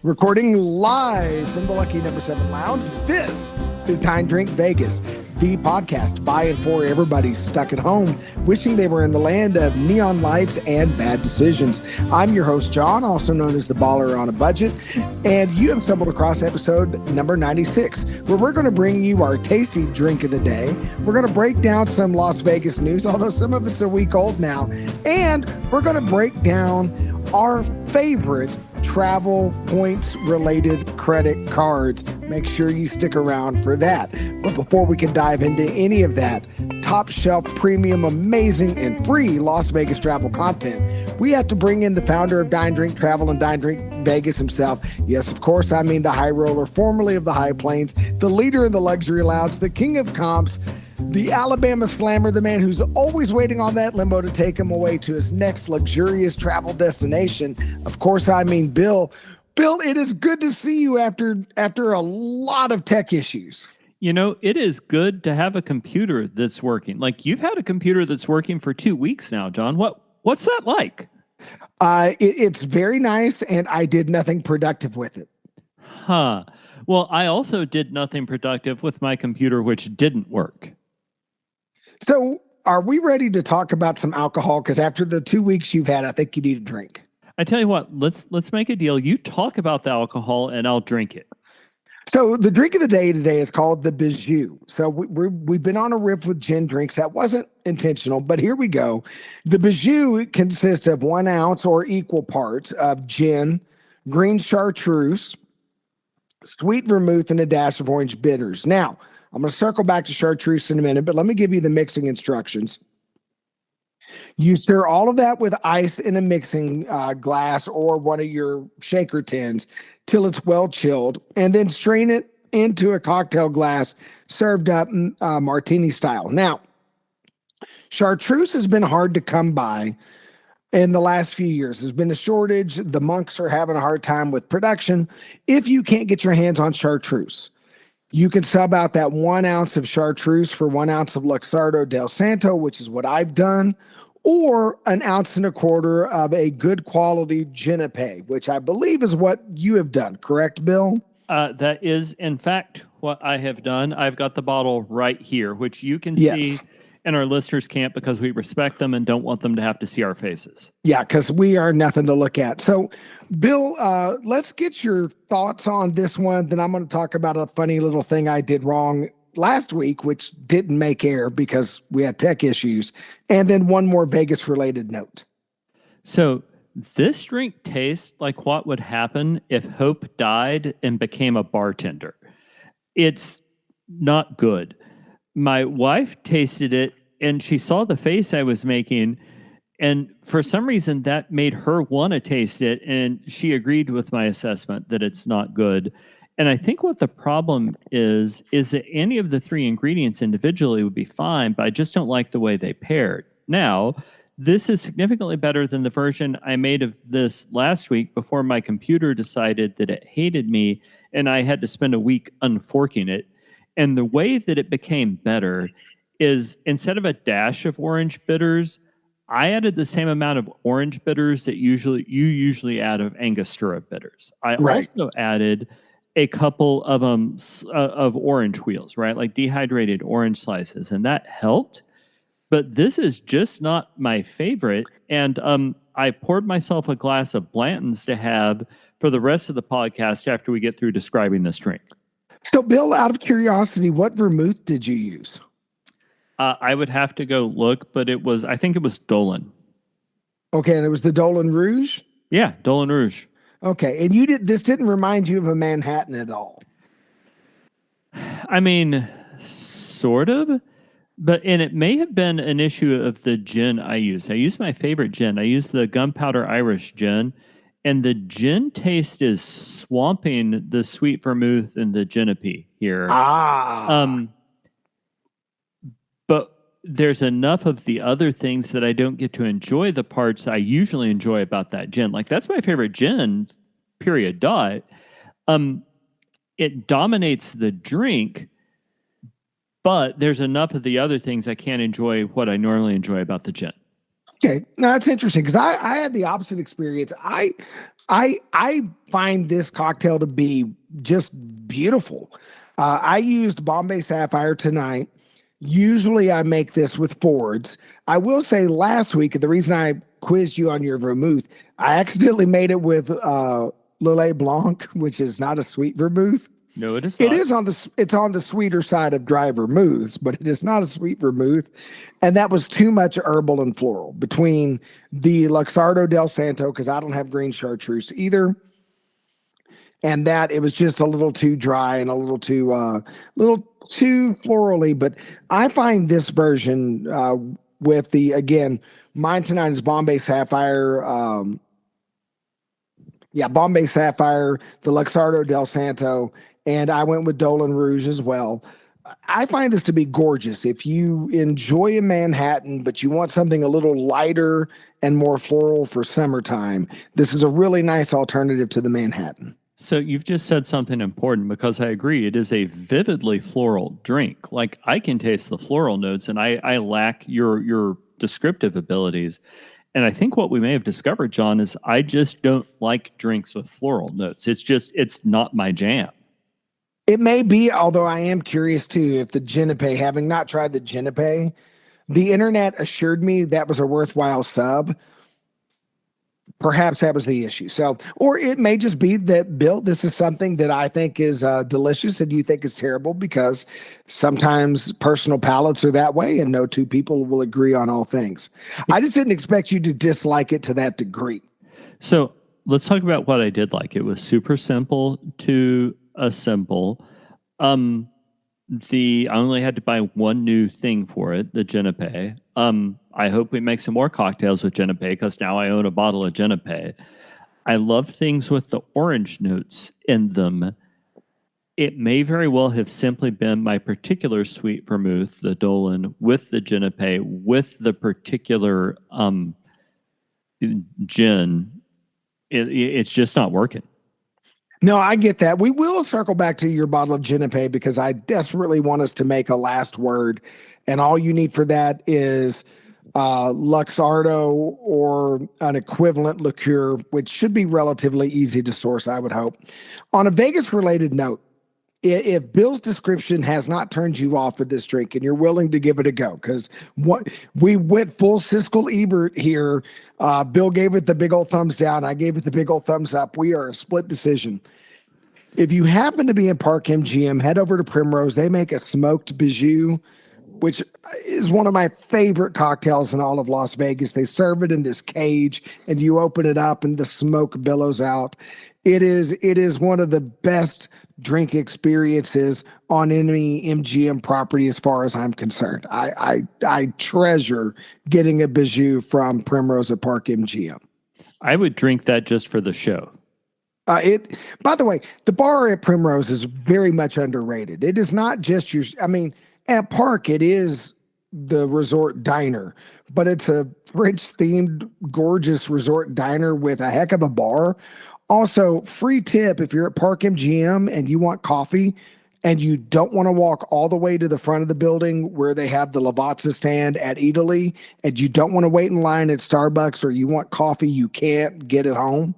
Recording live from the Lucky Number 7 Lounge, this is Dine, Drink Vegas, the podcast by and for everybody stuck at home, wishing they were in the land of neon lights and bad decisions. I'm your host, John, also known as the Baller on a Budget, and you have stumbled across episode number 96, where we're going to bring you our tasty drink of the day. We're going to break down some Las Vegas news, although some of it's a week old now, and we're going to break down our favorite travel points related credit cards. Make sure you stick around for that. But before we can dive into any of that top shelf, premium, amazing, and free Las Vegas travel content, we have to bring in the founder of Dine, Drink Travel and Dine, Drink Vegas himself. Yes, of course, I mean the high roller, formerly of the High Plains, the leader of the luxury lounge, the king of comps, the Alabama Slammer, the man who's always waiting on that limo to take him away to his next luxurious travel destination. Of course, I mean Bill. Bill, it is good to see you after a lot of tech issues. You know, it is good to have a computer that's working. Like, you've had a computer that's working for 2 weeks now, John. What's that like? It's very nice, and I did nothing productive with it. Huh. Well, I also did nothing productive with my computer, which didn't work. So are we ready to talk about some alcohol? Because after the 2 weeks you've had, I think you need a drink. I tell you what, let's make a deal. You talk about the alcohol and I'll drink it. So the drink of the day today is called the Bijou. So we've been on a riff with gin drinks. That wasn't intentional, but here we go. The Bijou consists of 1 ounce or equal parts of gin, green chartreuse, sweet vermouth, and a dash of orange bitters. Now, I'm going to circle back to chartreuse in a minute, but let me give you the mixing instructions. You stir all of that with ice in a mixing glass or one of your shaker tins till it's well chilled, and then strain it into a cocktail glass served up martini style. Now, chartreuse has been hard to come by in the last few years. There's been a shortage. The monks are having a hard time with production. If you can't get your hands on chartreuse, you can sub out that 1 ounce of chartreuse for 1 ounce of Luxardo del Santo, which is what I've done, or 1.25 ounces of a good quality Genepe, which I believe is what you have done. Correct, Bill? That is, in fact, what I have done. I've got the bottle right here, which you can see, and our listeners can't because we respect them and don't want them to have to see our faces. Yeah, because we are nothing to look at. So, Bill, let's get your thoughts on this one. Then I'm going to talk about a funny little thing I did wrong last week, which didn't make air because we had tech issues. And then one more Vegas-related note. So this drink tastes like what would happen if Hope died and became a bartender. It's not good. My wife tasted it, and she saw the face I was making, and for some reason that made her want to taste it, and she agreed with my assessment that it's not good. And I think what the problem is that any of the 3 ingredients individually would be fine, but I just don't like the way they paired. Now, this is significantly better than the version I made of this last week before my computer decided that it hated me, and I had to spend a week unforking it. And the way that it became better is instead of a dash of orange bitters, I added the same amount of orange bitters that you usually add of Angostura bitters. I also added a couple of orange wheels, right? Like dehydrated orange slices, and that helped. But this is just not my favorite. And I poured myself a glass of Blanton's to have for the rest of the podcast after we get through describing this drink. So, Bill, out of curiosity, what vermouth did you use? I would have to go look, but I think it was Dolan. Okay, and it was the Dolan Rouge? Yeah, Dolan Rouge. Okay, and this didn't remind you of a Manhattan at all? I mean, sort of, and it may have been an issue of the gin I used. I used my favorite gin. I used the Gunpowder Irish gin, and the gin taste is swamping the sweet vermouth and the Genepe here. But there's enough of the other things that I don't get to enjoy the parts I usually enjoy about that gin. Like, that's my favorite gin, period, dot. It dominates the drink, but there's enough of the other things I can't enjoy what I normally enjoy about the gin. Okay, no, that's interesting because I had the opposite experience. I find this cocktail to be just beautiful. I used Bombay Sapphire tonight. Usually, I make this with Fords. I will say last week, the reason I quizzed you on your vermouth, I accidentally made it with Lillet Blanc, which is not a sweet vermouth. No, it is It not. is it's on the sweeter side of dry vermouths, but it is not a sweet vermouth. And that was too much herbal and floral between the Luxardo del Santo, because I don't have green chartreuse either. And that it was just a little too dry and a little too florally. But I find this version with the again, mine tonight is Bombay Sapphire. Bombay Sapphire, the Luxardo del Santo, and I went with Dolan Rouge as well. I find this to be gorgeous. If you enjoy a Manhattan, but you want something a little lighter and more floral for summertime, this is a really nice alternative to the Manhattan. So you've just said something important because I agree. It is a vividly floral drink. Like I can taste the floral notes, and I lack your descriptive abilities. And I think what we may have discovered, John, is I just don't like drinks with floral notes. It's not my jam. It may be, although I am curious too, if the Genepe, having not tried the Genepe, the internet assured me that was a worthwhile sub. Perhaps that was the issue. So, or it may just be that, Bill, this is something that I think is delicious and you think is terrible, because sometimes personal palates are that way and no two people will agree on all things. I just didn't expect you to dislike it to that degree. So let's talk about what I did like. It was super simple to assemble. I only had to buy one new thing for it, the Genepe. I hope we make some more cocktails with Genepe because now I own a bottle of Genepe. I love things with the orange notes in them. It may very well have simply been my particular sweet vermouth, the Dolan, with the Genepe, with the particular gin. It's just not working. No, I get that. We will circle back to your bottle of Genepe because I desperately want us to make a last word. And all you need for that is Luxardo or an equivalent liqueur, which should be relatively easy to source, I would hope. On a Vegas-related note, if Bill's description has not turned you off of this drink and you're willing to give it a go, because what we went full Siskel Ebert here. Bill gave it the big old thumbs down. I gave it the big old thumbs up. We are a split decision. If you happen to be in Park MGM, head over to Primrose. They make a smoked Bijou, which is one of my favorite cocktails in all of Las Vegas. They serve it in this cage and you open it up and the smoke billows out. It is one of the best drink experiences on any MGM property as far as I'm concerned. I treasure getting a Bijou from Primrose at Park MGM. I would drink that just for the show. By the way, the bar at Primrose is very much underrated. It is not just at Park, it is the resort diner, but it's a French themed, gorgeous resort diner with a heck of a bar. Also, free tip if you're at Park MGM and you want coffee and you don't want to walk all the way to the front of the building where they have the Lavazza stand at Italy, and you don't want to wait in line at Starbucks, or you want coffee you can't get at home.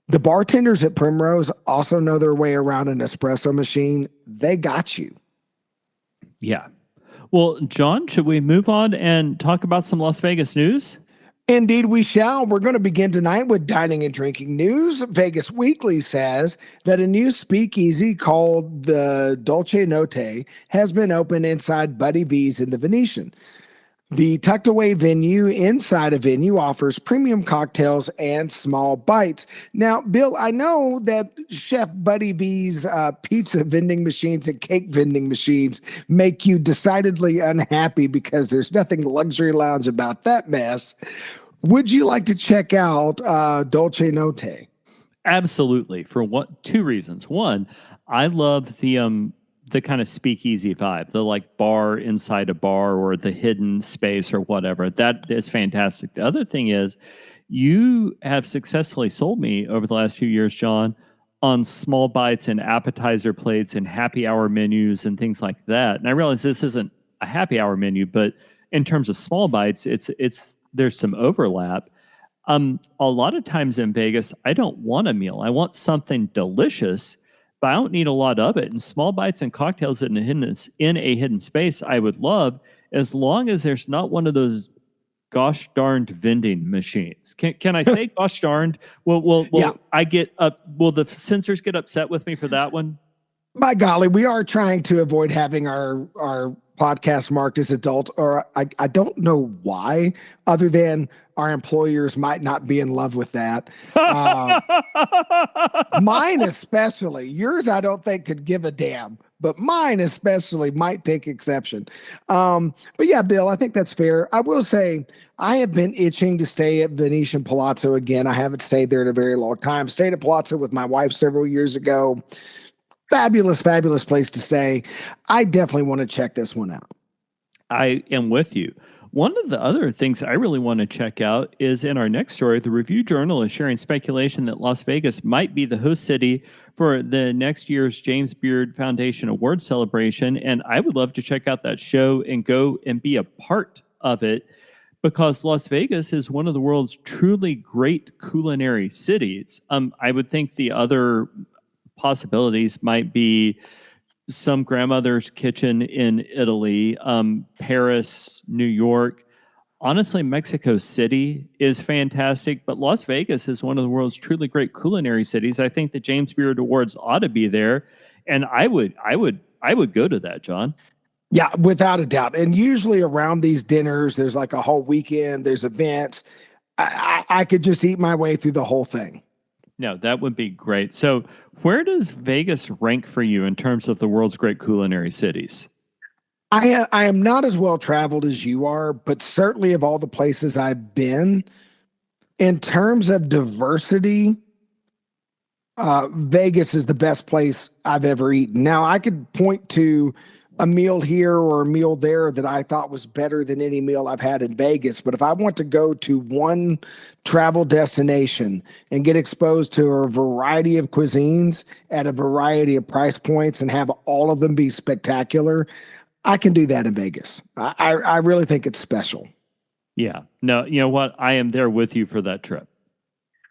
The bartenders at Primrose also know their way around an espresso machine. They got you. Yeah. Well, John, should we move on and talk about some Las Vegas news? Indeed, we shall. We're going to begin tonight with dining and drinking news. Vegas Weekly says that a new speakeasy called the Dolce Notte has been opened inside Buddy V's in the Venetian. The tucked away venue inside a venue offers premium cocktails and small bites. Now, Bill, I know that Chef Buddy V's pizza vending machines and cake vending machines make you decidedly unhappy because there's nothing luxury lounge about that mess. Would you like to check out Dolce Notte? Absolutely. For two reasons. One, I love the kind of speakeasy vibe, the like bar inside a bar or the hidden space or whatever. That is fantastic. The other thing is you have successfully sold me over the last few years, John, on small bites and appetizer plates and happy hour menus and things like that. And I realize this isn't a happy hour menu, but in terms of small bites, it's there's some overlap. A lot of times in Vegas, I don't want a meal. I want something delicious, but I don't need a lot of it. And small bites and cocktails in a hidden space, I would love, as long as there's not one of those gosh darned vending machines. Can I say gosh darned? Will Yeah. I get up? Will the censors get upset with me for that one? By golly, we are trying to avoid having our podcast marked as adult, or I don't know why, other than our employers might not be in love with that. Mine especially. Yours, I don't think could give a damn, but mine especially might take exception. But yeah, Bill, I think that's fair. I will say I have been itching to stay at Venetian Palazzo again. I haven't stayed there in a very long time. Stayed at Palazzo with my wife several years ago. Fabulous, fabulous place to stay. I definitely want to check this one out. I am with you. One of the other things I really want to check out is in our next story, the Review Journal is sharing speculation that Las Vegas might be the host city for the next year's James Beard Foundation Award celebration. And I would love to check out that show and go and be a part of it, because Las Vegas is one of the world's truly great culinary cities. I would think the other possibilities might be some grandmother's kitchen in Italy, Paris, New York. Honestly, Mexico City is fantastic, but Las Vegas is one of the world's truly great culinary cities. I think the James Beard Awards ought to be there, and I would go to that, John. Yeah, without a doubt. And usually around these dinners, there's like a whole weekend. There's events. I could just eat my way through the whole thing. No, that would be great. So, where does Vegas rank for you in terms of the world's great culinary cities? I am not as well traveled as you are, but certainly of all the places I've been, in terms of diversity, Vegas is the best place I've ever eaten. Now, I could point to a meal here or a meal there that I thought was better than any meal I've had in Vegas. But if I want to go to one travel destination and get exposed to a variety of cuisines at a variety of price points and have all of them be spectacular, I can do that in Vegas. I really think it's special. Yeah. No, you know what? I am there with you for that trip.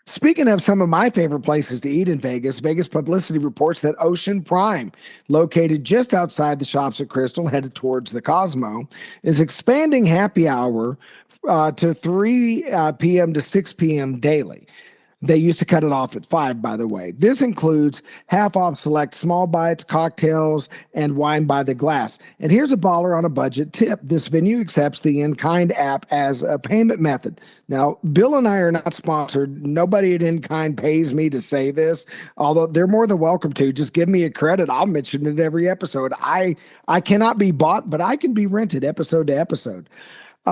Speaking of some of my favorite places to eat in Vegas, Vegas Publicity reports that Ocean Prime, located just outside the shops at Crystal, headed towards the Cosmo, is expanding happy hour to 3 p.m. to 6 p.m. daily. They used to cut it off at 5, by the way. This includes half off select small bites, cocktails, and wine by the glass. And here's a baller on a budget tip. This venue accepts the In-Kind app as a payment method. Now, Bill and I are not sponsored. Nobody at In-Kind pays me to say this, although they're more than welcome to. Just give me a credit. I'll mention it every episode. I cannot be bought, but I can be rented episode to episode.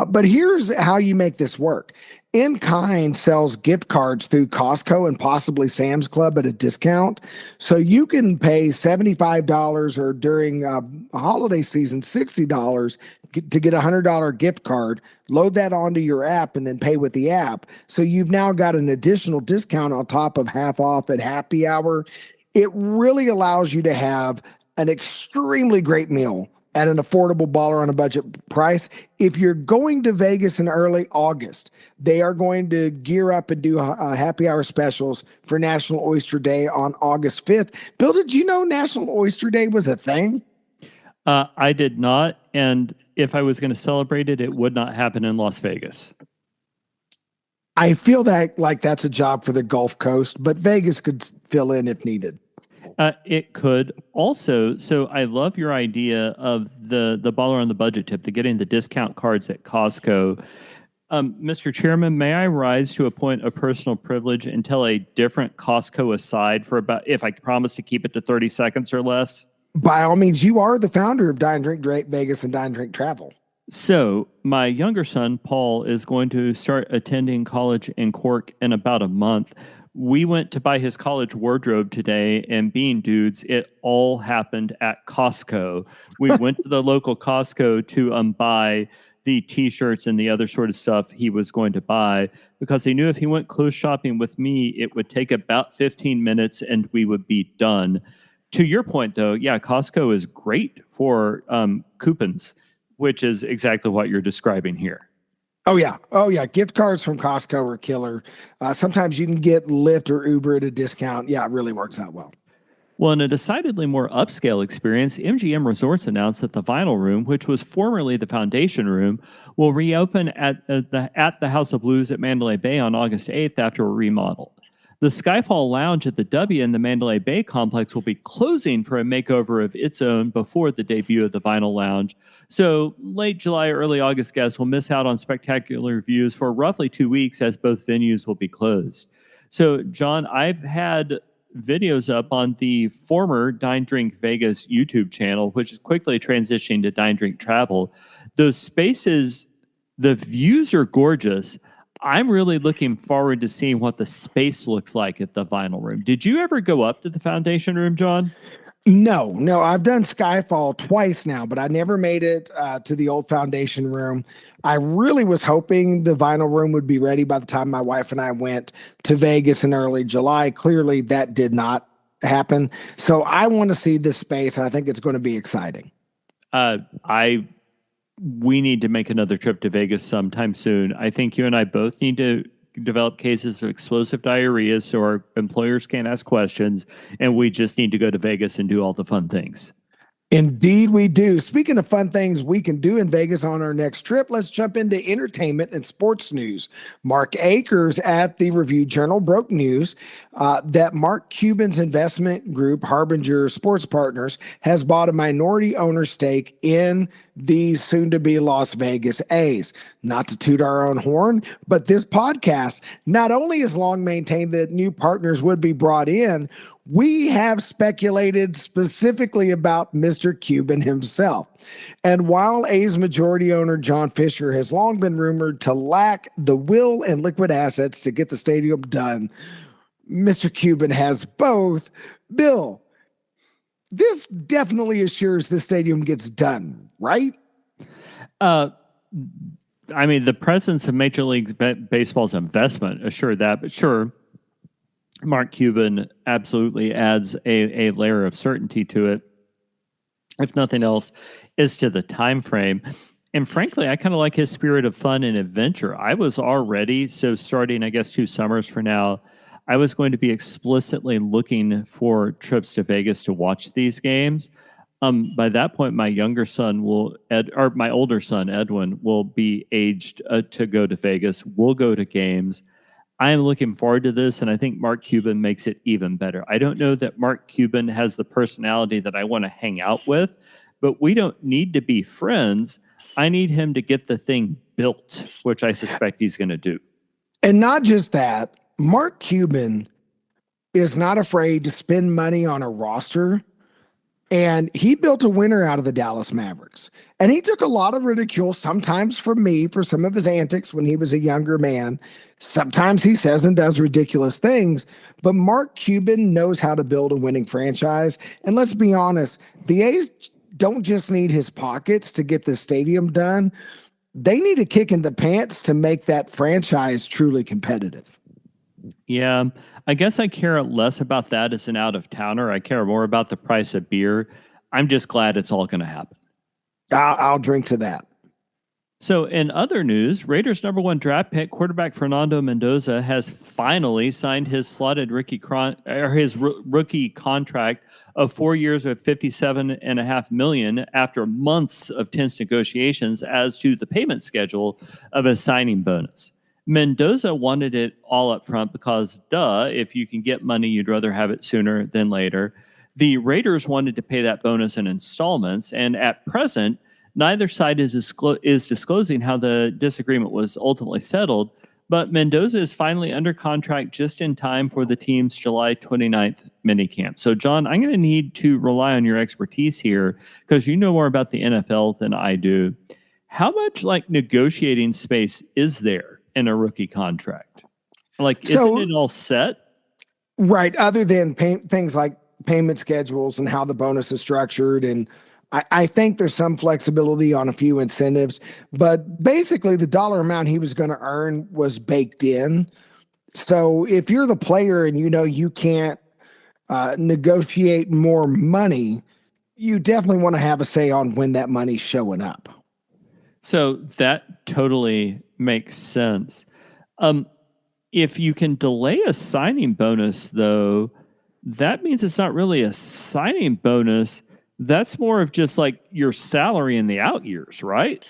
But here's how you make this work. In-Kind sells gift cards through Costco and possibly Sam's Club at a discount. So you can pay $75 or during holiday season, $60 to get a $100 gift card, load that onto your app and then pay with the app. So you've now got an additional discount on top of half off at happy hour. It really allows you to have an extremely great meal at an affordable baller on a budget price. If you're going to Vegas in early August, they are going to gear up and do happy hour specials for National Oyster Day on August 5th. Bill, did you know National Oyster Day was a thing? I did not. And if I was going to celebrate it, it would not happen in Las Vegas. I feel that like that's a job for the Gulf Coast, but Vegas could fill in if needed. It could also. So I love your idea of the baller on the budget tip, the getting the discount cards at Costco. Mr. Chairman, may I rise to a point of personal privilege and tell a different Costco aside for about, if I promise to keep it to 30 seconds or less? By all means, you are the founder of Dine, Drink, Vegas and Dine, Drink, Travel. So my younger son, Paul, is going to start attending college in Cork in about a month. We went to buy his college wardrobe today, and being dudes, it all happened at Costco. We went to the local Costco to buy the T-shirts and the other sort of stuff he was going to buy, because he knew if he went clothes shopping with me, it would take about 15 minutes and we would be done. To your point, though, yeah, Costco is great for coupons, which is exactly what you're describing here. Oh yeah. Oh yeah. Gift cards from Costco are killer. Sometimes you can get Lyft or Uber at a discount. Yeah, it really works out well. Well, in a decidedly more upscale experience, MGM Resorts announced that the Vinyl Room, which was formerly the Foundation Room, will reopen at the House of Blues at Mandalay Bay on August 8th after a remodel. The Skyfall Lounge at the W in the Mandalay Bay complex will be closing for a makeover of its own before the debut of the Vinyl Lounge. So, late July, early August guests will miss out on spectacular views for roughly 2 weeks as both venues will be closed. So, John, I've had videos up on the former Dine Drink Vegas YouTube channel, which is quickly transitioning to Dine Drink Travel. Those spaces, the views are gorgeous. I'm really looking forward to seeing what the space looks like at the Vinyl Room. Did you ever go up to the Foundation Room, John? No, I've done Skyfall twice now, but I never made it to the old Foundation Room. I really was hoping the Vinyl Room would be ready by the time my wife and I went to Vegas in early July. Clearly, that did not happen. So I want to see this space. I think it's going to be exciting. I we need to make another trip to Vegas sometime soon. I think you and I both need to develop cases of explosive diarrhea so our employers can't ask questions, and we just need to go to Vegas and do all the fun things. Indeed, we do. Speaking of fun things we can do in Vegas on our next trip, let's jump into entertainment and sports news. Mark Akers at the Review Journal broke news that Mark Cuban's investment group, Harbinger Sports Partners, has bought a minority owner stake in the soon-to-be Las Vegas A's. Not to toot our own horn, but this podcast not only has long maintained that new partners would be brought in, we have speculated specifically about Mr. Cuban himself. And while A's majority owner John Fisher has long been rumored to lack the will and liquid assets to get the stadium done, Mr. Cuban has both. Bill, this definitely assures the stadium gets done, right? I mean, the presence of Major League Baseball's investment assured that, but sure, Mark Cuban absolutely adds a layer of certainty to it. If nothing else, is to the time frame. And frankly, I kind of like his spirit of fun and adventure. I was already, so starting, I guess, 2 summers from now, I was going to be explicitly looking for trips to Vegas to watch these games. By that point, my younger son or my older son, Edwin, will be aged to go to Vegas. We'll go to games. I am looking forward to this, and I think Mark Cuban makes it even better. I don't know that Mark Cuban has the personality that I want to hang out with, but we don't need to be friends. I need him to get the thing built, which I suspect he's going to do. And not just that, Mark Cuban is not afraid to spend money on a roster. And he built a winner out of the Dallas Mavericks. And he took a lot of ridicule, sometimes from me, for some of his antics when he was a younger man. Sometimes he says and does ridiculous things. But Mark Cuban knows how to build a winning franchise. And let's be honest, the A's don't just need his pockets to get the stadium done. They need a kick in the pants to make that franchise truly competitive. Yeah, I guess I care less about that as an out-of-towner. I care more about the price of beer. I'm just glad it's all going to happen. I'll drink to that. So, in other news, Raiders' #1 draft pick quarterback Fernando Mendoza has finally signed his slotted rookie contract of 4 years of $57.5 million after months of tense negotiations as to the payment schedule of his signing bonus. Mendoza wanted it all up front because, if you can get money, you'd rather have it sooner than later. The Raiders wanted to pay that bonus in installments, and at present, neither side is disclosing how the disagreement was ultimately settled, but Mendoza is finally under contract just in time for the team's July 29th minicamp. So, John, I'm going to need to rely on your expertise here because you know more about the NFL than I do. How much negotiating space is there in a rookie contract? Isn't it all set? Right. Other than things like payment schedules and how the bonus is structured. And I think there's some flexibility on a few incentives, but basically the dollar amount he was going to earn was baked in. So if you're the player and you can't negotiate more money, you definitely want to have a say on when that money's showing up. So that totally makes sense. If you can delay a signing bonus, though, that means it's not really a signing bonus. That's more of just like your salary in the out years, right?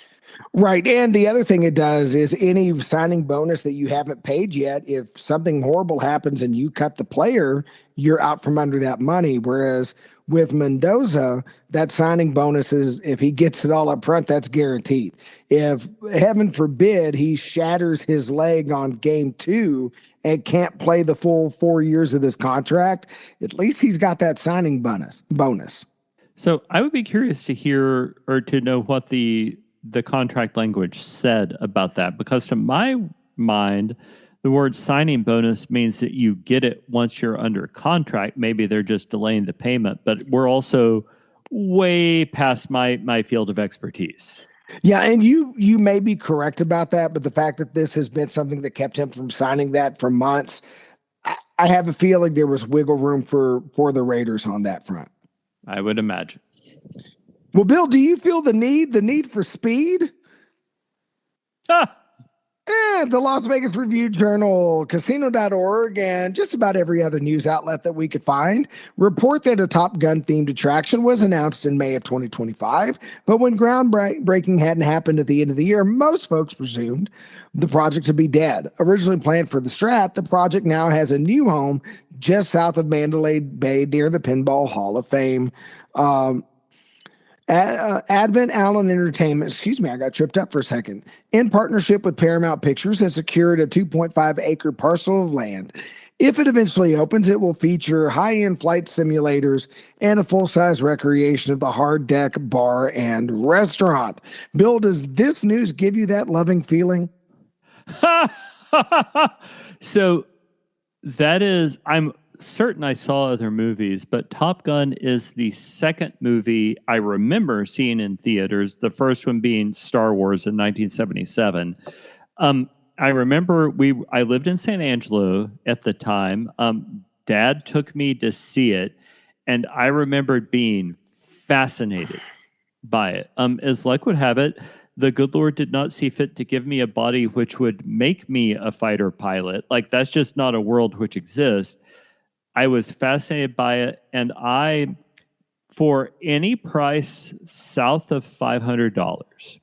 Right. And the other thing it does is any signing bonus that you haven't paid yet, if something horrible happens and you cut the player, you're out from under that money. Whereas with Mendoza, that signing bonus is, if he gets it all up front, that's guaranteed. If heaven forbid he shatters his leg on game 2 and can't play the full 4 years of this contract, at least he's got that signing bonus. So I would be curious to hear or to know what the contract language said about that, because to my mind, the word signing bonus means that you get it once you're under contract. Maybe they're just delaying the payment, but we're also way past my field of expertise. Yeah, and you may be correct about that, but the fact that this has been something that kept him from signing that for months, I have a feeling there was wiggle room for the Raiders on that front. I would imagine. Well, Bill, do you feel the need for speed? And the Las Vegas Review-Journal, casino.org, and just about every other news outlet that we could find report that a Top Gun-themed attraction was announced in May of 2025, but when groundbreaking hadn't happened at the end of the year, most folks presumed the project to be dead. Originally planned for the Strat, the project now has a new home just south of Mandalay Bay near the Pinball Hall of Fame. Advent Allen Entertainment, excuse me, I got tripped up for a second, in partnership with Paramount Pictures, has secured a 2.5-acre parcel of land. If it eventually opens, it will feature high-end flight simulators and a full-size recreation of the hard deck bar and restaurant. Bill, does this news give you that loving feeling? So that is, I'm certain I saw other movies, but Top Gun is the second movie I remember seeing in theaters, the first one being Star Wars in 1977. I remember I lived in San Angelo at the time. Dad took me to see it, and I remembered being fascinated by it. As luck would have it, the good Lord did not see fit to give me a body which would make me a fighter pilot. Like, that's just not a world which exists. I was fascinated by it, and for any price south of $500,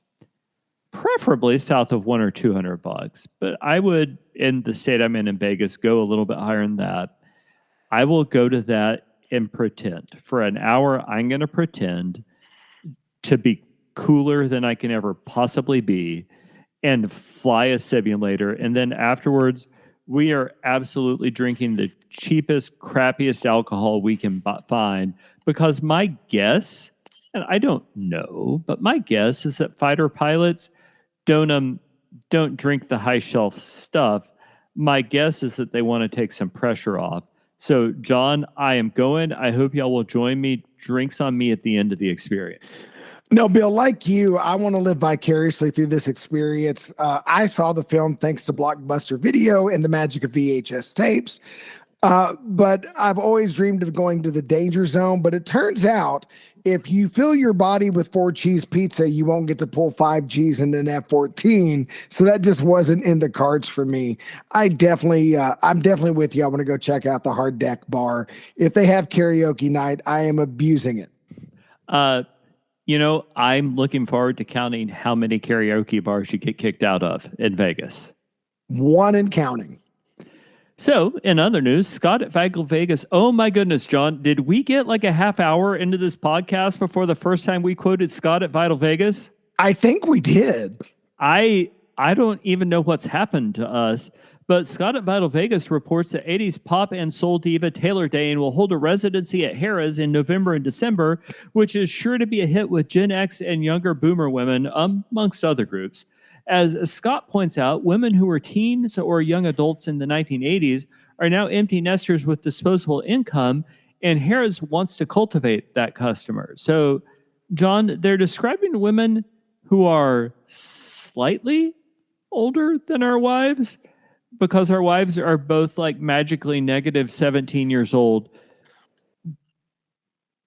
preferably south of $100 or $200, but I would, in the state I'm in Vegas, go a little bit higher than that. I will go to that and pretend. For an hour, I'm going to pretend to be cooler than I can ever possibly be and fly a simulator, and then afterwards, we are absolutely drinking the cheapest, crappiest alcohol we can find, because my guess, and I don't know, but my guess is that fighter pilots don't drink the high shelf stuff. My guess is that they want to take some pressure off. So, John, I am going. I hope y'all will join me. Drinks on me at the end of the experience. No, Bill, like you, I want to live vicariously through this experience. I saw the film thanks to Blockbuster Video and the magic of VHS tapes. But I've always dreamed of going to the danger zone. But it turns out if you fill your body with 4-cheese pizza, you won't get to pull 5 Gs in an F-14. So that just wasn't in the cards for me. I'm definitely with you. I want to go check out the hard deck bar. If they have karaoke night, I am abusing it. I'm looking forward to counting how many karaoke bars you get kicked out of in Vegas. 1 and counting. So, in other news, Scott at Vital Vegas. Oh my goodness, John, did we get like a half hour into this podcast before the first time we quoted Scott at Vital Vegas? I think we did. I don't even know what's happened to us, but Scott at Vital Vegas reports that 80s pop and soul diva Taylor Dane will hold a residency at Harrah's in November and December, which is sure to be a hit with Gen X and younger boomer women, amongst other groups. As Scott points out, women who were teens or young adults in the 1980s are now empty nesters with disposable income, and Harrah's wants to cultivate that customer. So, John, they're describing women who are slightly older than our wives, because our wives are both like magically negative 17 years old.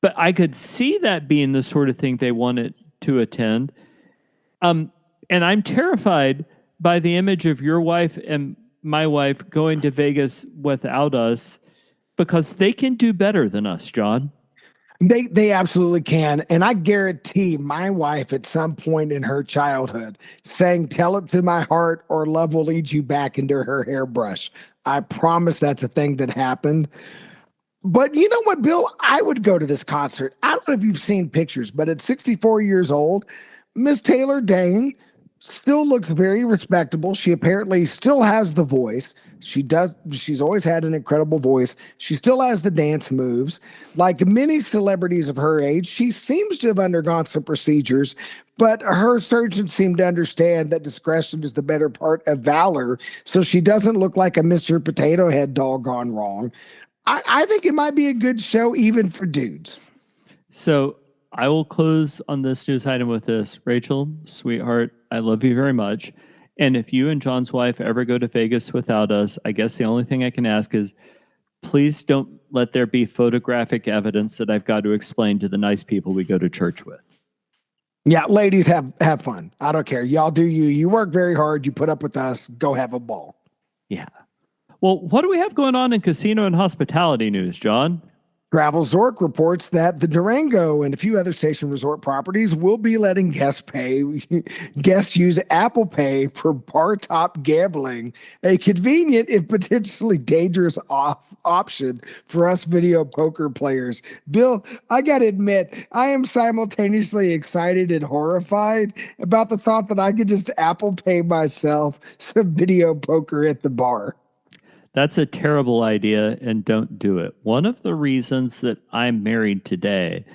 But I could see that being the sort of thing they wanted to attend. And I'm terrified by the image of your wife and my wife going to Vegas without us because they can do better than us, John. They absolutely can. And I guarantee my wife at some point in her childhood saying, "Tell it to my heart or love will lead you back," into her hairbrush. I promise that's a thing that happened. But you know what, Bill? I would go to this concert. I don't know if you've seen pictures, but at 64 years old, Miss Taylor Dane still looks very respectable. She apparently still has the voice. She does. She's always had an incredible voice. She still has the dance moves. Like many celebrities of her age, she seems to have undergone some procedures, but her surgeon seemed to understand that discretion is the better part of valor. So she doesn't look like a Mr. Potato Head doll gone wrong. I think it might be a good show even for dudes. So I will close on this news item with this. Rachel, sweetheart, I love you very much. And if you and John's wife ever go to Vegas without us, I guess the only thing I can ask is please don't let there be photographic evidence that I've got to explain to the nice people we go to church with. Yeah, ladies, have fun. I don't care. Y'all do you. You work very hard. You put up with us. Go have a ball. Yeah. Well, what do we have going on in casino and hospitality news, John? Travel Zork reports that the Durango and a few other station resort properties will be letting guests use Apple Pay for bar top gambling, a convenient if potentially dangerous option for us video poker players. Bill, I got to admit, I am simultaneously excited and horrified about the thought that I could just Apple Pay myself some video poker at the bar. That's a terrible idea, and don't do it. One of the reasons that I'm married today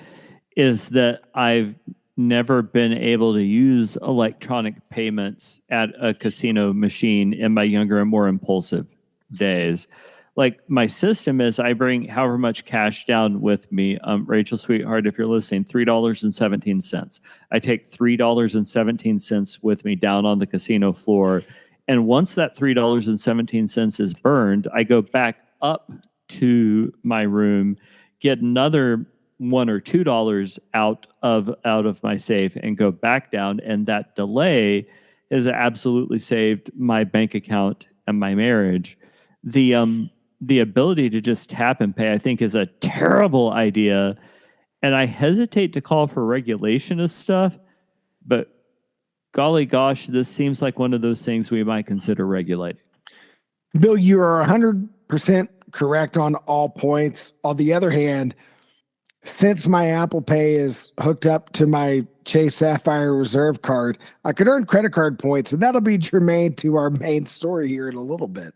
is that I've never been able to use electronic payments at a casino machine in my younger and more impulsive days. Like my system is I bring however much cash down with me. Rachel, sweetheart, if you're listening, $3.17. I take $3.17 with me down on the casino floor. And once that $3.17 is burned, I go back up to my room, get another $1 or $2 out of my safe, and go back down. And that delay has absolutely saved my bank account and my marriage. The ability to just tap and pay, I think, is a terrible idea. And I hesitate to call for regulation of stuff, but golly gosh, this seems like one of those things we might consider regulating. Bill, you are 100% correct on all points. On the other hand, since my Apple Pay is hooked up to my Chase Sapphire Reserve card, I could earn credit card points, and that'll be germane to our main story here in a little bit.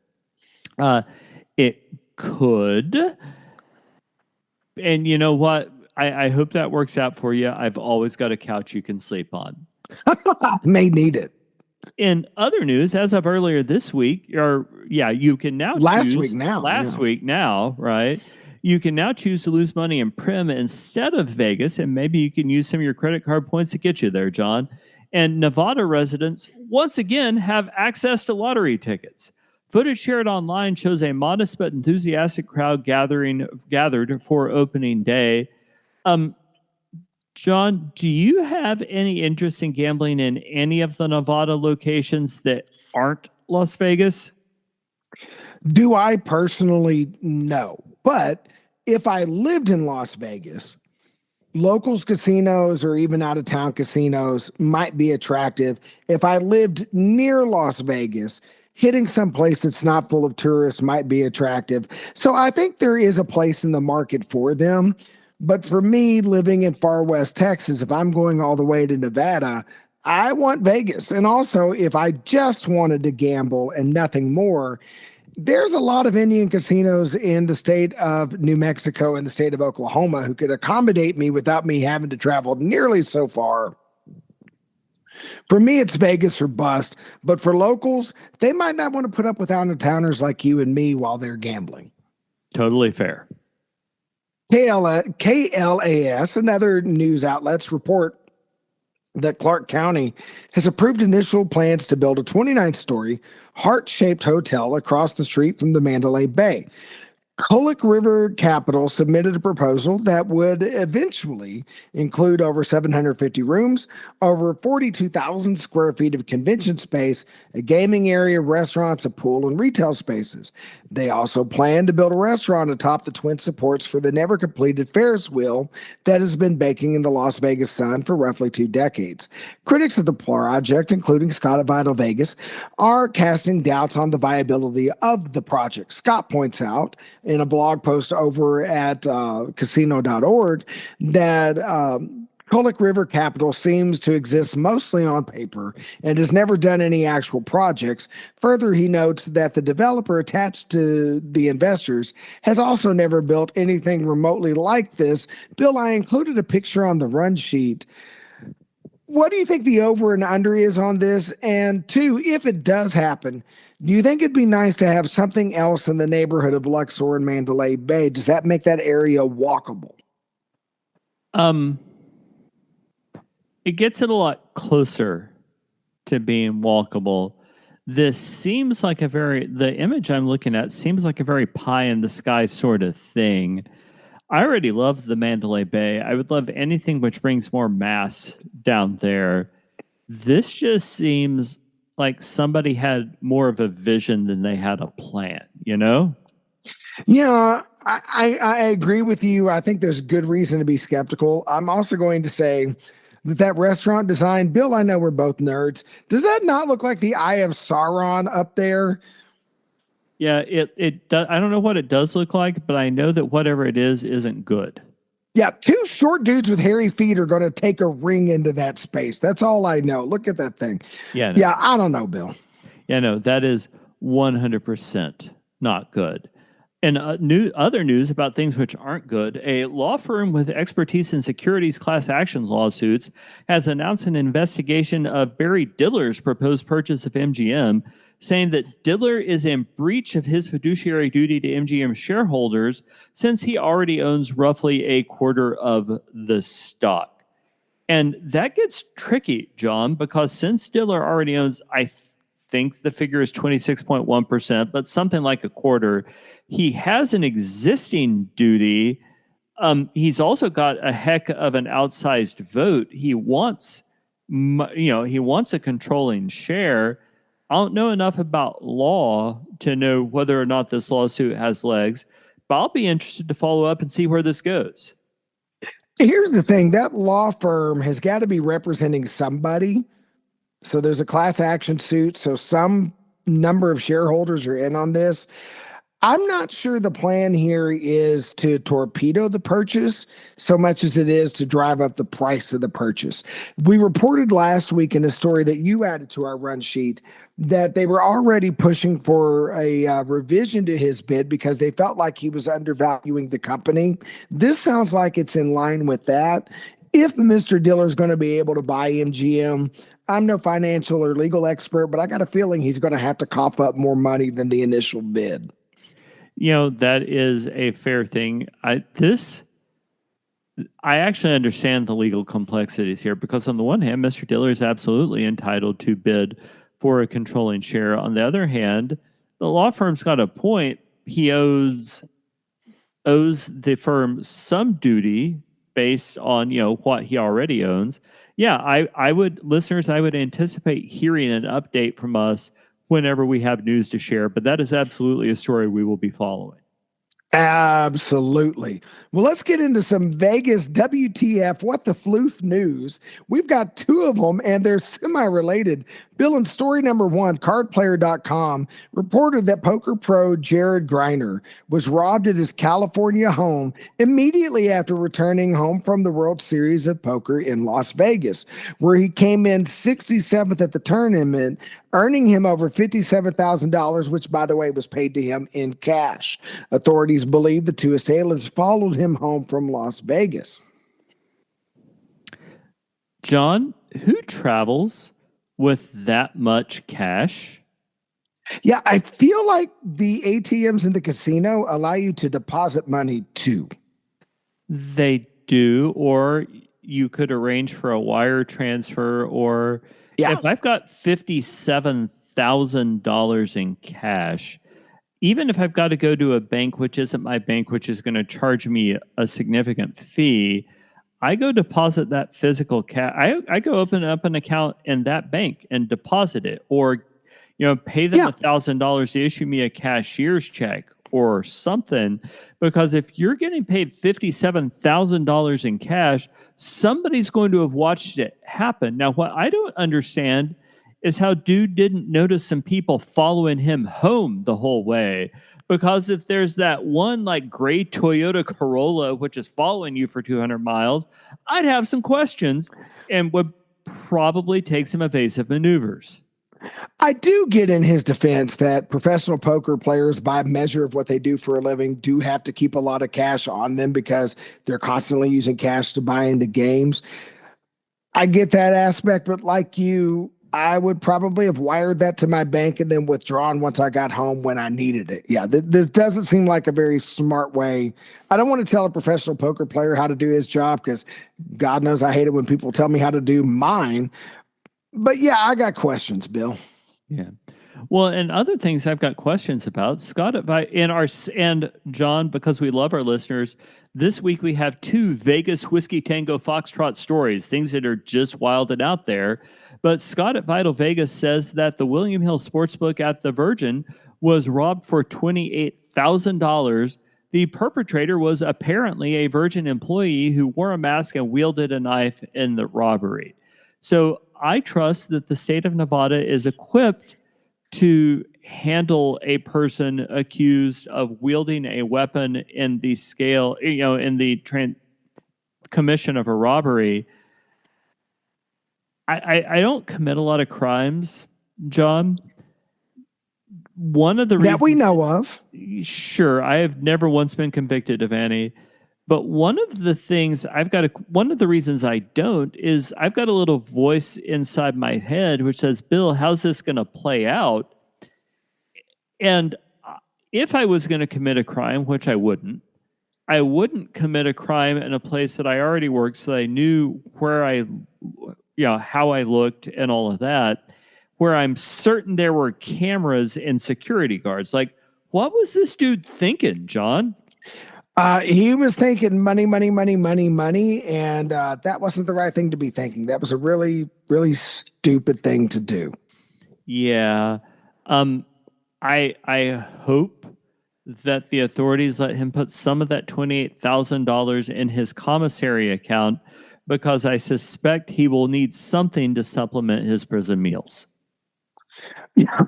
It could. And you know what? I hope that works out for you. I've always got a couch you can sleep on. May need it. In other news, as of earlier this week, you can now last choose, week now, right? You can now choose to lose money in Prim instead of Vegas, and maybe you can use some of your credit card points to get you there, John. And Nevada residents once again have access to lottery tickets. Footage shared online shows a modest but enthusiastic crowd gathered for opening day. John, do you have any interest in gambling in any of the Nevada locations that aren't Las Vegas? Do I personally? No. But if I lived in Las Vegas, locals casinos or even out of town casinos might be attractive. If I lived near Las Vegas, hitting some place that's not full of tourists might be attractive. So I think there is a place in the market for them. But for me, living in far west Texas, if I'm going all the way to Nevada, I want Vegas. And also, if I just wanted to gamble and nothing more, there's a lot of Indian casinos in the state of New Mexico and the state of Oklahoma who could accommodate me without me having to travel nearly so far. For me, it's Vegas or bust. But for locals, they might not want to put up with out-of-towners like you and me while they're gambling. Totally fair. KLAS and other news outlets report that Clark County has approved initial plans to build a 29-story heart-shaped hotel across the street from the Mandalay Bay. Colic River Capital submitted a proposal that would eventually include over 750 rooms, over 42,000 square feet of convention space, a gaming area, restaurants, a pool, and retail spaces. They also plan to build a restaurant atop the twin supports for the never completed Ferris wheel that has been baking in the Las Vegas sun for roughly 2 decades. Critics of the project, including Scott at Vital Vegas, are casting doubts on the viability of the project. Scott points out in a blog post over at casino.org that Colic River Capital seems to exist mostly on paper and has never done any actual projects. Further, he notes that the developer attached to the investors has also never built anything remotely like this. Bill, I included a picture on the run sheet. What do you think the over and under is on this? And two, if it does happen, do you think it'd be nice to have something else in the neighborhood of Luxor and Mandalay Bay? Does that make that area walkable? It gets it a lot closer to being walkable. This seems like the image I'm looking at seems like a very pie in the sky sort of thing. I already love the Mandalay Bay. I would love anything which brings more mass down there. This just seems like somebody had more of a vision than they had a plan, you know? Yeah, I agree with you. I think there's good reason to be skeptical. I'm also going to say that restaurant design, Bill, I know we're both nerds. Does that not look like the Eye of Sauron up there? Yeah, it does. I don't know what it does look like, but I know that whatever it is isn't good. Yeah, two short dudes with hairy feet are going to take a ring into that space. That's all I know. Look at that thing. Yeah, no. Yeah, I don't know, Bill. Yeah, no, that is 100% not good. And other news about things which aren't good. A law firm with expertise in securities class action lawsuits has announced an investigation of Barry Diller's proposed purchase of MGM, saying that Diller is in breach of his fiduciary duty to MGM shareholders since he already owns roughly a quarter of the stock. And that gets tricky, John, because since Diller already owns, I think the figure is 26.1%, but something like a quarter, he has an existing duty. He's also got a heck of an outsized vote. He wants a controlling share. I don't know enough about law to know whether or not this lawsuit has legs, but I'll be interested to follow up and see where this goes. Here's the thing, that law firm has got to be representing somebody. So there's a class action suit. So some number of shareholders are in on this. I'm not sure the plan here is to torpedo the purchase so much as it is to drive up the price of the purchase. We reported last week in a story that you added to our run sheet that they were already pushing for a revision to his bid because they felt like he was undervaluing the company. This sounds like it's in line with that. If Mr. Diller is going to be able to buy MGM, I'm no financial or legal expert, but I got a feeling he's going to have to cough up more money than the initial bid. You know, that is a fair thing. I actually understand the legal complexities here because on the one hand, Mr. Diller is absolutely entitled to bid for a controlling share. On the other hand, the law firm's got a point. He owes the firm some duty based on, what he already owns. Yeah, I would anticipate hearing an update from us whenever we have news to share, but that is absolutely a story we will be following. Absolutely. Well, let's get into some Vegas WTF, what the floof news. We've got two of them, and they're semi-related. Bill, in story number one, cardplayer.com reported that poker pro Jared Greiner was robbed at his California home immediately after returning home from the World Series of Poker in Las Vegas, where he came in 67th at the tournament, earning him over $57,000, which, by the way, was paid to him in cash. Authorities believe the two assailants followed him home from Las Vegas. John, who travels with that much cash? Yeah, I feel like the ATMs in the casino allow you to deposit money too. They do, or you could arrange for a wire transfer, or if I've got $57,000 in cash even if I've got to go to a bank which isn't my bank, which is going to charge me a significant fee, I go deposit that physical cash. I go open up an account in that bank and deposit it, or pay them $1,000 to issue me a cashier's check or something. Because if you're getting paid $57,000 in cash, somebody's going to have watched it happen. Now, what I don't understand is how dude didn't notice some people following him home the whole way. Because if there's that one like gray Toyota Corolla which is following you for 200 miles, I'd have some questions and would probably take some evasive maneuvers. I do get in his defense that professional poker players, by measure of what they do for a living, do have to keep a lot of cash on them because they're constantly using cash to buy into games. I get that aspect, but like you, I would probably have wired that to my bank and then withdrawn once I got home when I needed it. Yeah, this doesn't seem like a very smart way. I don't want to tell a professional poker player how to do his job because God knows I hate it when people tell me how to do mine. But yeah, I got questions, Bill. Yeah. Well, and other things I've got questions about. Scott, and John, because we love our listeners, this week we have 2 Vegas Whiskey Tango Foxtrot stories, things that are just wild and out there. But Scott at Vital Vegas says that the William Hill Sportsbook at the Virgin was robbed for $28,000. The perpetrator was apparently a Virgin employee who wore a mask and wielded a knife in the robbery. So I trust that the state of Nevada is equipped to handle a person accused of wielding a weapon in the commission of a robbery. I don't commit a lot of crimes, John. One of the reasons that we know of. Sure, I have never once been convicted of any. But one of the reasons I don't is I've got a little voice inside my head which says, Bill, how's this going to play out? And if I was going to commit a crime, which I wouldn't commit a crime in a place that I already worked so I knew how I looked and all of that, where I'm certain there were cameras and security guards. Like, what was this dude thinking, John? He was thinking money, money, money, money, money, and that wasn't the right thing to be thinking. That was a really, really stupid thing to do. Yeah. I hope that the authorities let him put some of that $28,000 in his commissary account because I suspect he will need something to supplement his prison meals. Yeah,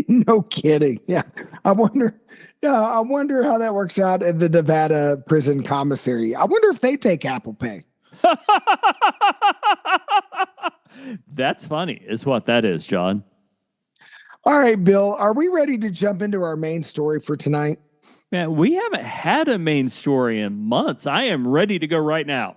no kidding. Yeah, I wonder how that works out in the Nevada prison commissary. I wonder if they take Apple Pay. That's funny, is what that is, John. All right, Bill, are we ready to jump into our main story for tonight? Man, we haven't had a main story in months. I am ready to go right now.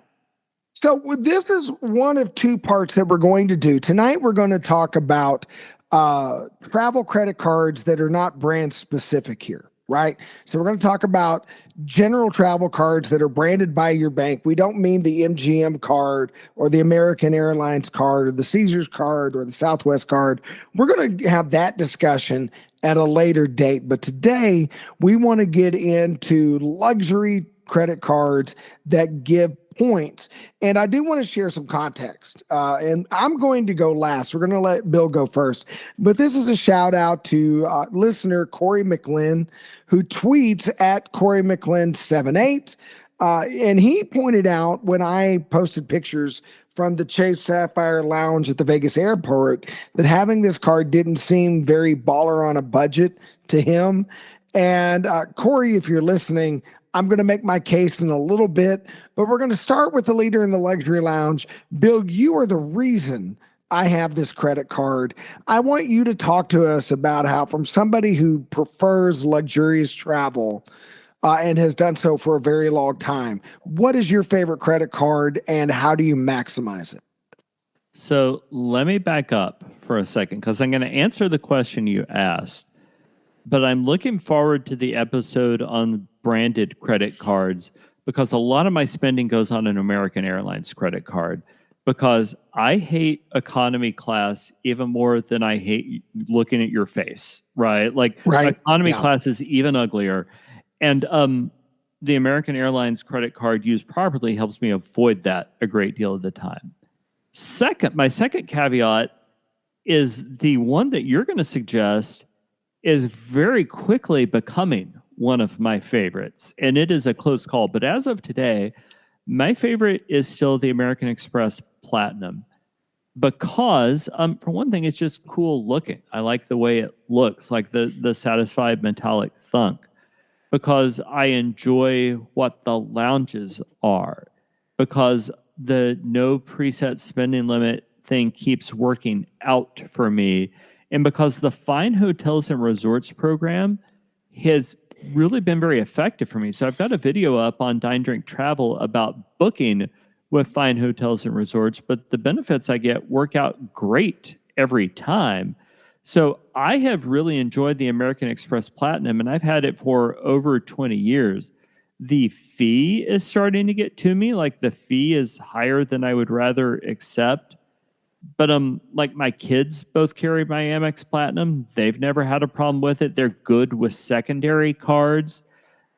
So this is one of 2 parts that we're going to do. Tonight, we're going to talk about travel credit cards that are not brand specific here, right? So we're going to talk about general travel cards that are branded by your bank. We don't mean the MGM card or the American Airlines card or the Caesars card or the Southwest card. We're going to have that discussion at a later date. But today we want to get into luxury credit cards that give points. And I do want to share some context. And I'm going to go last. We're going to let Bill go first. But this is a shout out to listener Corey McLean, who tweets at Corey McLean78. And he pointed out when I posted pictures from the Chase Sapphire Lounge at the Vegas airport that having this card didn't seem very baller on a budget to him. And Corey, if you're listening, I'm going to make my case in a little bit, but we're going to start with the leader in the luxury lounge. Bill, you are the reason I have this credit card. I want you to talk to us about how, from somebody who prefers luxurious travel and has done so for a very long time, what is your favorite credit card and how do you maximize it? So let me back up for a second because I'm going to answer the question you asked. But I'm looking forward to the episode on branded credit cards because a lot of my spending goes on an American Airlines credit card. because I hate economy class even more than I hate looking at your face, right? Like Right. economy Yeah. class is even uglier. And the American Airlines credit card used properly helps me avoid that a great deal of the time. My second caveat is the one that you're going to suggest is very quickly becoming one of my favorites. And it is a close call. But as of today, my favorite is still the American Express Platinum because, for one thing, it's just cool looking. I like the way it looks, like the satisfied metallic thunk, because I enjoy what the lounges are, because the no preset spending limit thing keeps working out for me, and because the Fine Hotels and Resorts program has really been very effective for me. So I've got a video up on Dine Drink Travel about booking with Fine Hotels and Resorts, but the benefits I get work out great every time. So I have really enjoyed the American Express Platinum, and I've had it for over 20 years. The fee is starting to get to me. Like the fee is higher than I would rather accept. But like my kids both carry my Amex Platinum. They've never had a problem with it. They're good with secondary cards.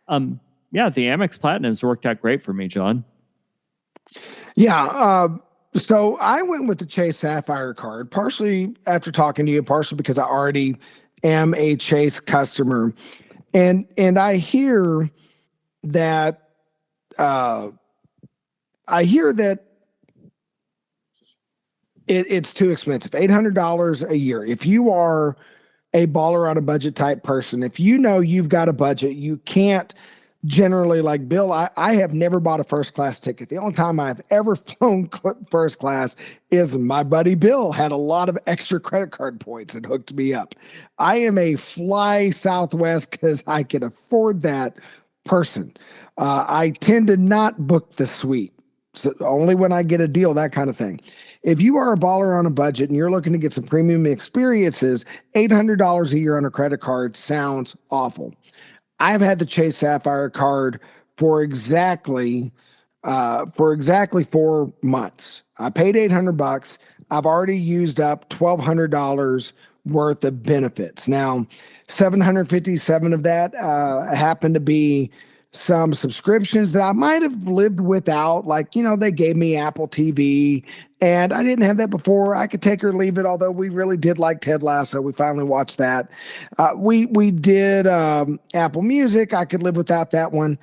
Yeah, the Amex Platinum's worked out great for me, John. Yeah. So I went with the Chase Sapphire card, partially after talking to you, partially because I already am a Chase customer. And I hear that it's too expensive. $800 a year. If you are a baller on a budget type person, if you know you've got a budget, you can't generally, like Bill, I have never bought a first class ticket. The only time I've ever flown first class is my buddy Bill had a lot of extra credit card points and hooked me up. I am a fly Southwest because I can afford that person. I tend to not book the suite. So only when I get a deal, that kind of thing. If you are a baller on a budget and you're looking to get some premium experiences, $800 a year on a credit card sounds awful. I've had the Chase Sapphire card for exactly 4 months. I paid $800. I've already used up $1,200 worth of benefits. Now, 757 of that happened to be some subscriptions that I might have lived without. Like, they gave me Apple TV, and I didn't have that before. I could take or leave it, although we really did like Ted Lasso. We finally watched that. We did Apple Music. I could live without that one.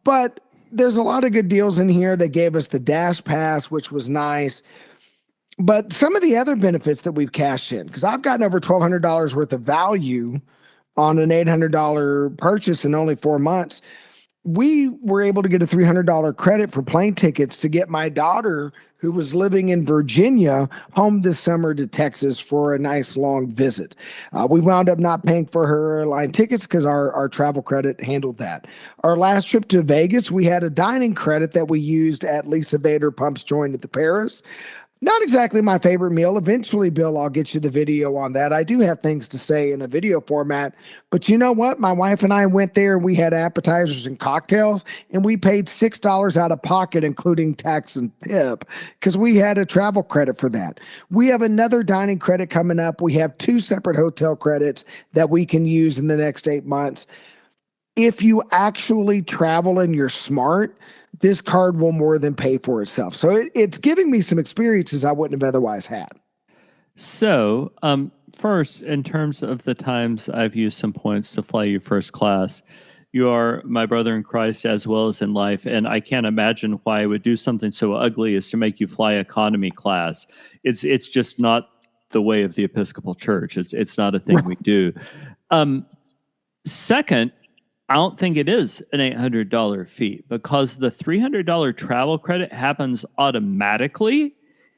But there's a lot of good deals in here. They gave us the Dash Pass, which was nice. But some of the other benefits that we've cashed in, because I've gotten over $1,200 worth of value on an $800 purchase in only 4 months. We were able to get a $300 credit for plane tickets to get my daughter, who was living in Virginia, home this summer to Texas for a nice long visit. We wound up not paying for her airline tickets because our travel credit handled that. Our last trip to Vegas, we had a dining credit that we used at Lisa Vader Pump's Joint at the Paris. Not exactly my favorite meal. Eventually, Bill, I'll get you the video on that. I do have things to say in a video format. But you know what? My wife and I went there and we had appetizers and cocktails, and we paid $6 out of pocket, including tax and tip, because we had a travel credit for that. We have another dining credit coming up. We have 2 separate hotel credits that we can use in the next 8 months. If you actually travel and you're smart, this card will more than pay for itself. So it's giving me some experiences I wouldn't have otherwise had. So, first, in terms of the times I've used some points to fly you first class, you are my brother in Christ as well as in life, and I can't imagine why I would do something so ugly as to make you fly economy class. It's just not the way of the Episcopal Church. It's not a thing we do. Second, I don't think it is an $800 fee because the $300 travel credit happens automatically.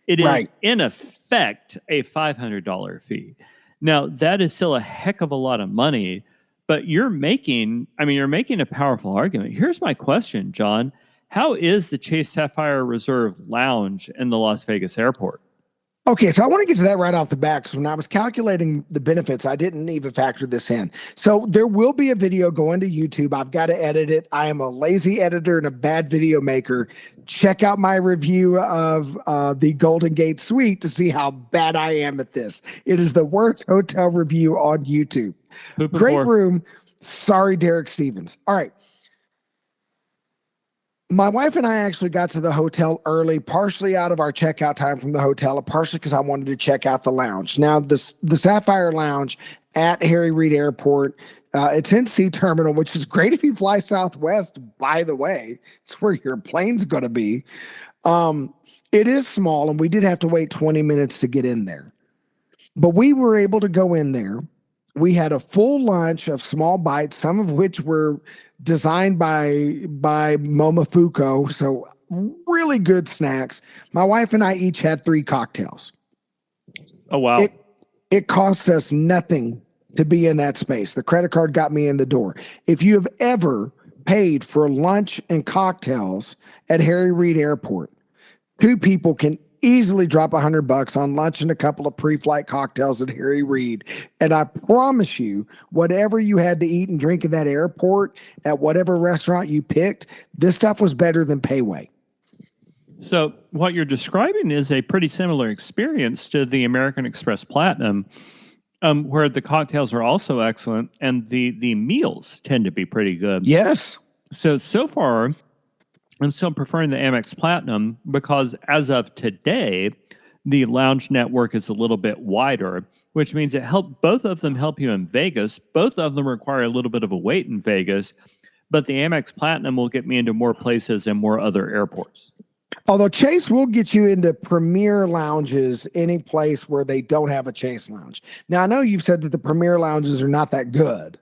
It is in effect a $500 fee. Now, that is still a heck of a lot of money, but you're making a powerful argument. Here's my question, John. How is the Chase Sapphire Reserve Lounge in the Las Vegas airport? Okay, so I want to get to that right off the bat because when I was calculating the benefits, I didn't even factor this in. So there will be a video going to YouTube. I've got to edit it. I am a lazy editor and a bad video maker. Check out my review of the Golden Gate Suite to see how bad I am at this. It is the worst hotel review on YouTube. Great room. Sorry, Derek Stevens. All right. My wife and I actually got to the hotel early, partially out of our checkout time from the hotel, and partially because I wanted to check out the lounge. Now, the Sapphire Lounge at Harry Reid Airport, it's in C Terminal, which is great if you fly Southwest, by the way. It's where your plane's going to be. It is small, and we did have to wait 20 minutes to get in there. But we were able to go in there. We had a full lunch of small bites, some of which were designed by Momofuku. So really good snacks. My wife and I each had 3 cocktails. Oh, wow. It cost us nothing to be in that space. The credit card got me in the door. If you have ever paid for lunch and cocktails at Harry Reid Airport, 2 people can easily drop $100 on lunch and a couple of pre-flight cocktails at Harry Reid. And I promise you, whatever you had to eat and drink in that airport at whatever restaurant you picked, this stuff was better than Payway. So what you're describing is a pretty similar experience to the American Express Platinum, where the cocktails are also excellent and the meals tend to be pretty good. Yes. So far, I'm still preferring the Amex Platinum because as of today, the lounge network is a little bit wider, which means both of them help you in Vegas. Both of them require a little bit of a wait in Vegas, but the Amex Platinum will get me into more places and more other airports. Although Chase will get you into premier lounges any place where they don't have a Chase lounge. Now, I know you've said that the premier lounges are not that good,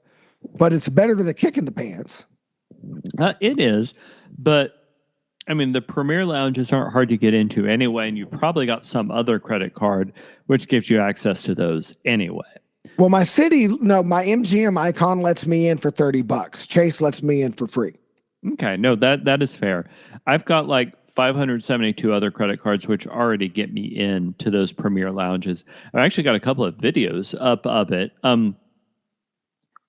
but it's better than a kick in the pants. It is, but I mean, the premier lounges aren't hard to get into anyway, and you probably got some other credit card which gives you access to those anyway. Well, my MGM icon lets me in for $30. Chase lets me in for free. Okay, no, that is fair. I've got like 572 other credit cards which already get me in to those premier lounges. I've actually got a couple of videos up of it,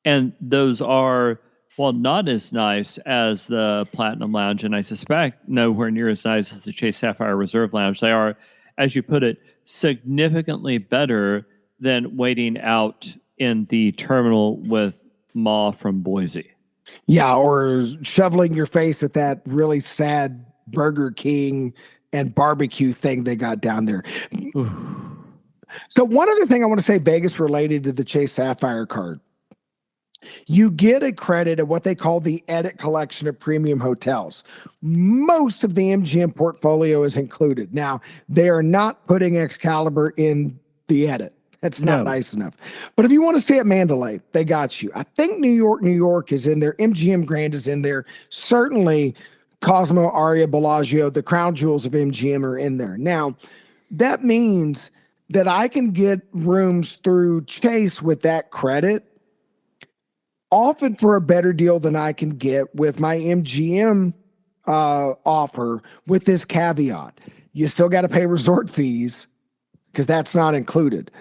and those are, well, not as nice as the Platinum Lounge, and I suspect nowhere near as nice as the Chase Sapphire Reserve Lounge. They are, as you put it, significantly better than waiting out in the terminal with Ma from Boise. Yeah, or shoveling your face at that really sad Burger King and barbecue thing they got down there. So one other thing I want to say, Vegas related to the Chase Sapphire card. You get a credit at what they call the Edit collection of premium hotels. Most of the MGM portfolio is included. Now, they are not putting Excalibur in the Edit. That's not nice enough. But if you want to stay at Mandalay, they got you. I think New York is in there. MGM Grand is in there. Certainly, Cosmo, Aria, Bellagio, the crown jewels of MGM are in there. Now, that means that I can get rooms through Chase with that credit, often for a better deal than I can get with my MGM offer, with this caveat. You still got to pay resort fees because that's not included.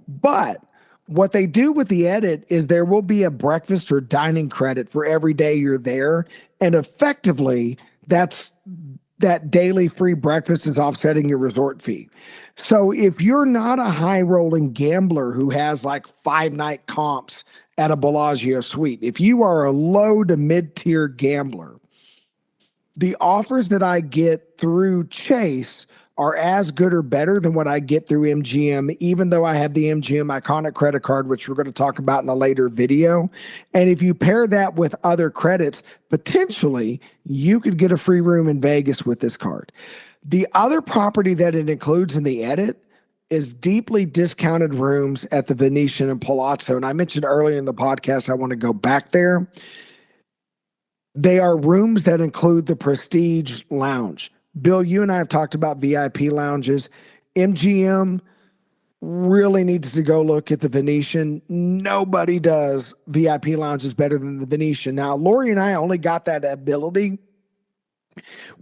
But what they do with the Edit is there will be a breakfast or dining credit for every day you're there. And effectively, that daily free breakfast is offsetting your resort fee. So if you're not a high rolling gambler who has like 5-night comps at a Bellagio suite, if you are a low to mid tier gambler, the offers that I get through Chase are as good or better than what I get through MGM, even though I have the MGM Iconic credit card, which we're going to talk about in a later video. And if you pair that with other credits, potentially you could get a free room in Vegas with this card. The other property that it includes in the Edit is deeply discounted rooms at the Venetian and Palazzo. And I mentioned earlier in the podcast, I want to go back there. They are rooms that include the Prestige Lounge. Bill, you and I have talked about VIP lounges. MGM really needs to go look at the Venetian. Nobody does VIP lounges better than the Venetian. Now, Lori and I only got that ability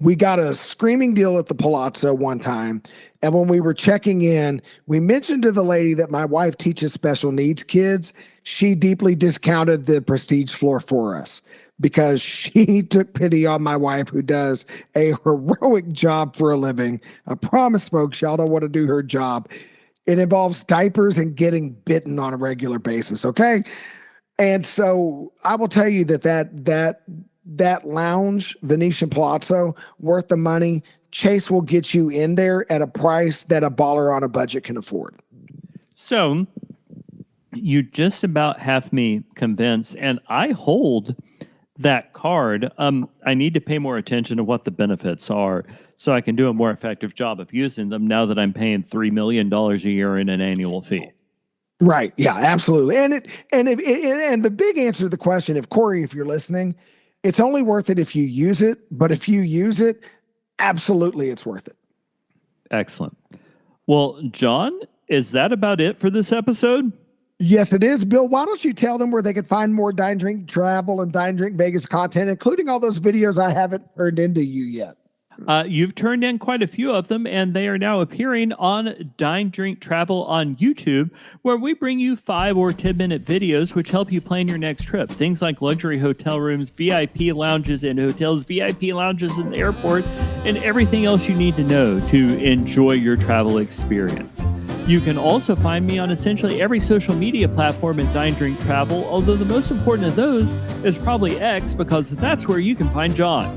We got a screaming deal at the Palazzo one time. And when we were checking in, we mentioned to the lady that my wife teaches special needs kids. She deeply discounted the prestige floor for us because she took pity on my wife, who does a heroic job for a living. I promise, folks, y'all don't want to do her job. It involves diapers and getting bitten on a regular basis. Okay. And so I will tell you that lounge, Venetian Palazzo, worth the money. Chase will get you in there at a price that a baller on a budget can afford. So you just about have me convinced, and I hold that card. I need to pay more attention to what the benefits are so I can do a more effective job of using them now that I'm paying $3 million a year in an annual fee. Right. Yeah, absolutely. And the big answer to the question, if Corey, if you're listening, it's only worth it if you use it. But if you use it, absolutely, it's worth it. Excellent. Well, John, is that about it for this episode? Yes, it is. Bill, why don't you tell them where they can find more Dine Drink Travel and Dine Drink Vegas content, including all those videos I haven't turned into you yet? You've turned in quite a few of them, and they are now appearing on Dine Drink Travel on YouTube, where we bring you 5 or 10-minute videos which help you plan your next trip. Things like luxury hotel rooms, VIP lounges in hotels, VIP lounges in the airport, and everything else you need to know to enjoy your travel experience. You can also find me on essentially every social media platform at Dine Drink Travel, although the most important of those is probably X, because that's where you can find John.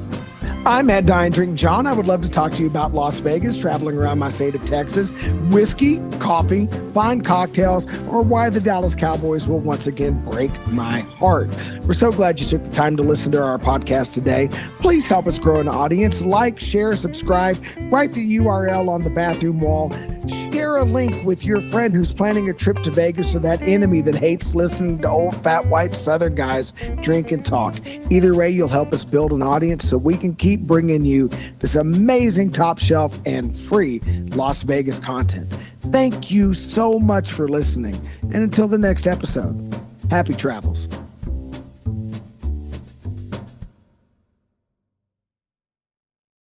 I'm at Dine Drink John. I would love to talk to you about Las Vegas, traveling around my state of Texas, whiskey, coffee, fine cocktails, or why the Dallas Cowboys will once again break my heart. We're so glad you took the time to listen to our podcast today. Please help us grow an audience. Like, share, subscribe, write the URL on the bathroom wall. Share a link with your friend who's planning a trip to Vegas, or that enemy that hates listening to old fat white Southern guys drink and talk. Either way, you'll help us build an audience so we can keep bringing you this amazing top shelf and free Las Vegas content. Thank you so much for listening. And until the next episode, happy travels.